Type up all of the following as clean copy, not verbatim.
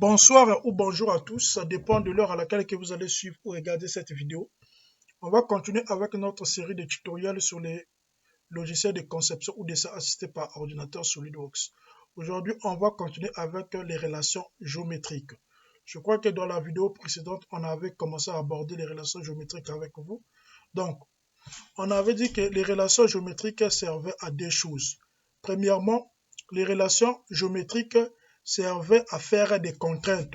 Bonsoir ou bonjour à tous, ça dépend de l'heure à laquelle que vous allez suivre ou regarder cette vidéo. On va continuer avec notre série de tutoriels sur les logiciels de conception ou dessins assistés par ordinateur SolidWorks. Aujourd'hui, on va continuer avec les relations géométriques. Je crois que dans la vidéo précédente, on avait commencé à aborder les relations géométriques avec vous. Donc, on avait dit que les relations géométriques servaient à deux choses. Premièrement, les relations géométriques servaient à faire des contraintes.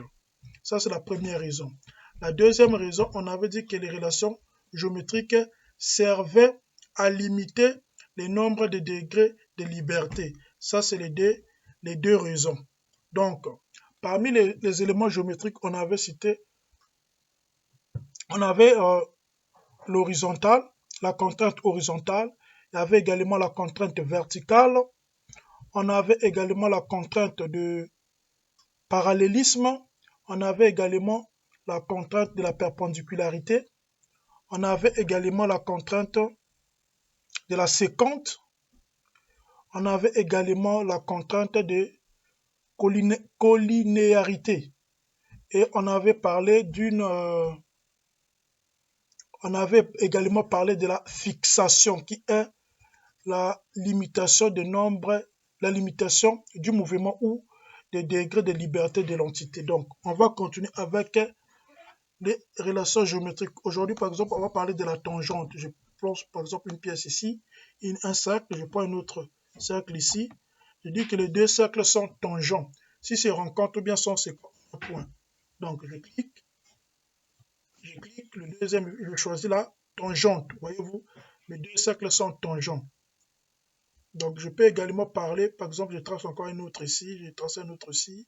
Ça, c'est la première raison. La deuxième raison, on avait dit que les relations géométriques servaient à limiter le nombre de degrés de liberté. Ça, c'est les deux raisons. Donc, parmi les éléments géométriques, on avait cité, on avait l'horizontale, la contrainte horizontale, il y avait également la contrainte verticale, on avait également la contrainte de parallélisme, on avait également la contrainte de la perpendicularité, on avait également la contrainte de la séquente, on avait également la contrainte de collinéarité et on avait parlé on avait également parlé de la fixation qui est la limitation de nombre, la limitation du mouvement ou des degrés de liberté de l'entité. Donc, on va continuer avec les relations géométriques. Aujourd'hui, par exemple, on va parler de la tangente. Je plonge par exemple une pièce ici, un cercle, je prends un autre cercle ici. Je dis que les deux cercles sont tangents. Si se rencontrent, bien sont c'est un point. Donc, je clique, le deuxième, je choisis la tangente. Voyez-vous, les deux cercles sont tangents. Donc, je peux également parler, par exemple, je trace encore un autre ici, je trace un autre ici.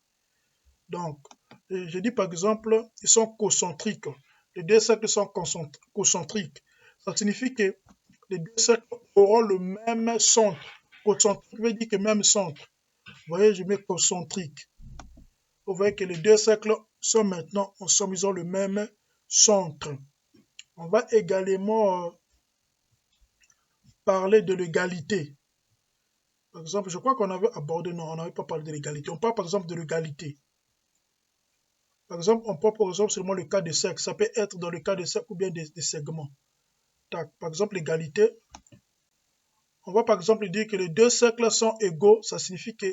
Donc, je dis par exemple, ils sont concentriques. Les deux cercles sont concentriques. Ça signifie que les deux cercles auront le même centre. Concentrique veut dire que même centre. Vous voyez, je mets concentrique. Vous voyez que les deux cercles sont maintenant ensemble, ils ont le même centre. On va également parler de l'égalité. Par exemple, je crois qu'on avait abordé, non, on n'avait pas parlé de l'égalité. On parle par exemple de l'égalité. Par exemple, on prend par exemple seulement le cas de cercle. Ça peut être dans le cas de cercle ou bien des segments. Tac. Par exemple, l'égalité. On va par exemple dire que les deux cercles sont égaux. Ça signifie que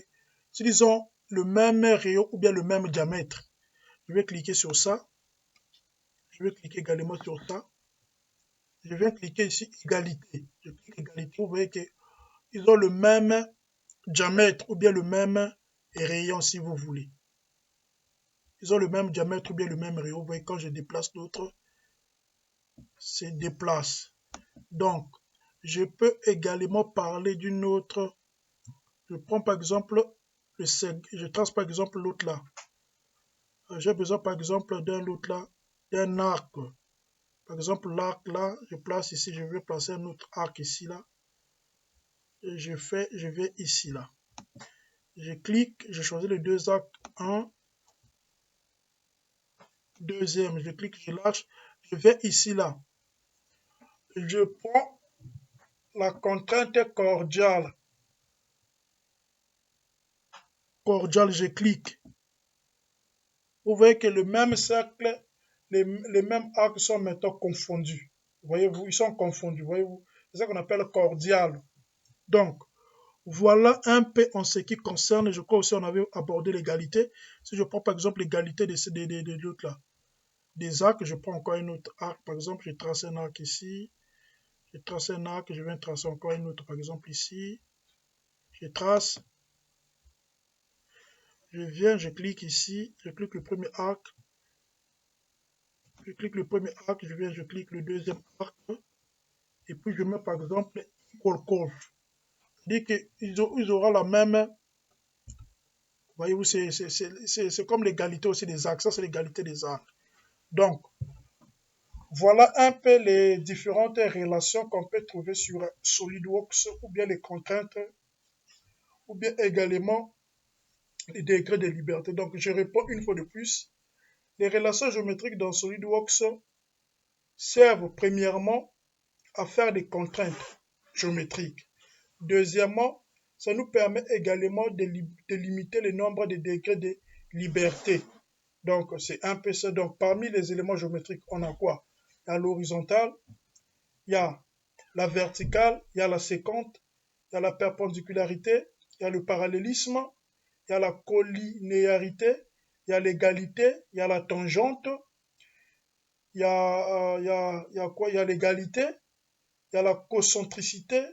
s'ils ont le même rayon ou bien le même diamètre. Je vais cliquer sur ça. Je vais cliquer également sur ça. Je vais cliquer ici égalité. Je clique égalité. Vous voyez qu'ils ont le même diamètre ou bien le même rayon si vous voulez. Ils ont le même diamètre ou bien le même rayon. Vous voyez, quand je déplace l'autre, se déplace. Donc, je peux également parler d'une autre. Je prends par exemple, je trace par exemple l'autre là. J'ai besoin par exemple d'un autre là, d'un arc. Par exemple, l'arc là, je place ici, je vais placer un autre arc ici là. Et je vais ici là. Je clique, je choisis les deux arcs, un, deuxième, je clique, je lâche, je vais ici là. Je prends la contrainte cordiale. Je clique. Vous voyez que le même cercle, les mêmes arcs sont maintenant confondus. Voyez-vous, ils sont confondus. Voyez-vous, c'est ça qu'on appelle cordial. Donc, voilà un peu en ce qui concerne, je crois aussi on avait abordé l'égalité. Si je prends par exemple l'égalité de l'autre là, des arcs, je prends encore un autre arc. Par exemple, je trace un arc ici. Je trace un arc, je viens tracer encore un autre, par exemple ici. Je trace. Je viens, je clique ici, je clique le premier arc. Je clique le premier arc, je viens, je clique le deuxième arc. Et puis je mets par exemple equal curve. Dit qu'ils auront la même. Voyez-vous, c'est comme l'égalité aussi des arcs. Ça, c'est l'égalité des arcs. Donc, voilà un peu les différentes relations qu'on peut trouver sur SolidWorks ou bien les contraintes ou bien également les degrés de liberté. Donc, je réponds une fois de plus. Les relations géométriques dans SolidWorks servent premièrement à faire des contraintes géométriques. Deuxièmement, ça nous permet également de limiter le nombre de degrés de liberté. Donc, c'est un peu ça. Donc, parmi les éléments géométriques, on a quoi? Il y a l'horizontale, il y a la verticale, il y a la séquente, il y a la perpendicularité, il y a le parallélisme, il y a la collinéarité, il y a l'égalité, il y a la tangente, il y a quoi? Il y a l'égalité, il y a la concentricité,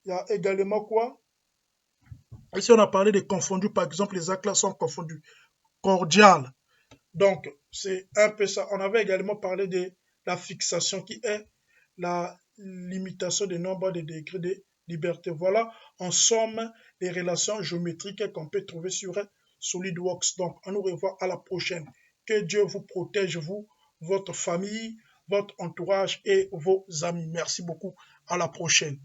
il y a également quoi? Ici, on a parlé des confondus, par exemple, les actes là sont confondus. Cordial. Donc, c'est un peu ça. On avait également parlé de la fixation qui est la limitation du nombre de degrés de liberté. Voilà, en somme, les relations géométriques qu'on peut trouver sur SolidWorks. Donc, on nous revoit à la prochaine. Que Dieu vous protège, vous, votre famille, votre entourage et vos amis. Merci beaucoup. À la prochaine.